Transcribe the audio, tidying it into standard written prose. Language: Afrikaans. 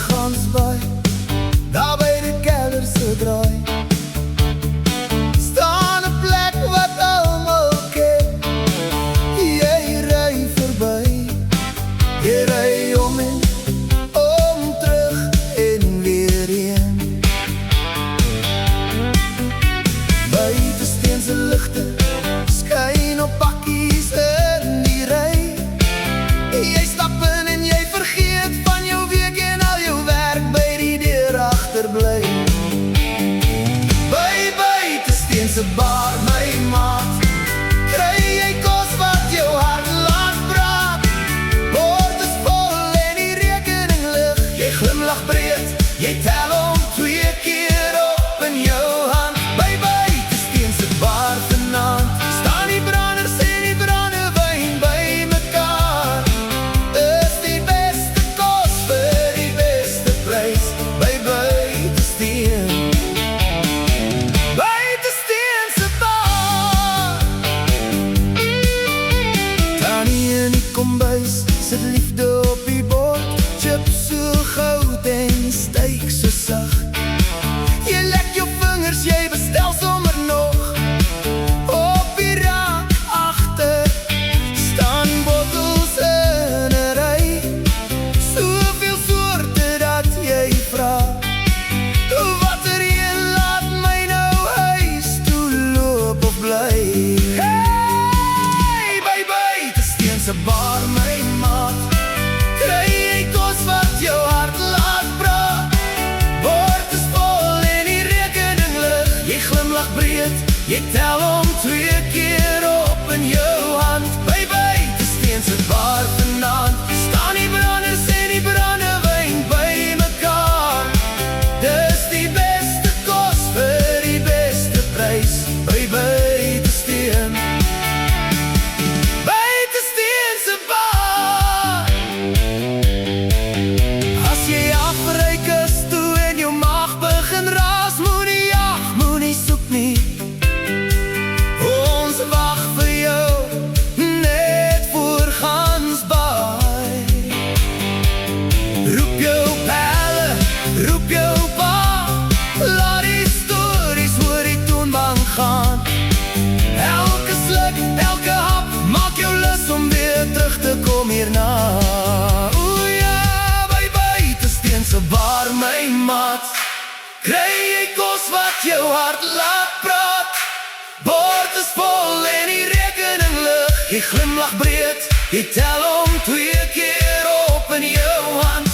Gansbaai, daar by die kelder se draai, staan 'n plek wat almal ken. Jy ry verby, jy ry om en om terug en weer heen. Buite steense ligte skyn op bakkies in die ry. Jy stap in en jy vergeet van jou week en al jou werk by die deur agterbly. By buite steense bar, my maat, kry jy kos wat jou hart laat praat. Bord is vol en die rekening lig, jy glimlag breed, jy tel om 2 keer op in jou hand. By buite steense bar vanaand staan die branders en die brandewyn by mekaar. Is die beste kos vir die beste prys, by buite steen. Buite steense bar. Tannie in die kombuis sit liefde op die bord, chips so goud en steak so sag. Jy lek jou vingers, jy bestel sommer nog. Op die raak agter staan bottels in 'n ry, soveel soorte dat jy vra, watter een laat my nou huis toe loop of bly. Hey, by buite steense bar, my maat, kry jy kos wat jou hart laat praat. Bord is vol en die rekening lig, jy glimlag breed, jy tel om 2 keer op in jou hand. By buite steense bar vanaand staan die branders en die brandewyn by mekaar. Dis die beste kos vir die beste prys, by buite steen. Buite steense bar. As jy afry kus toe en jou maag begin raas, moenie jag, moenie soek nie. Ons wag vir jou net voor Gansbaai. Roep jou pelle, roep jou pa, laat die stories oor die toonbank gaan. Elke sluk, elke hap, maak jou lus om weer terug te kom hierna. O ja, by buite steense bar, my maat, kry jy kos wat jou hart laat praat. Bord is vol en die rekening lig, jy glimlag breed, jy tel om 2 keer op in jou hand.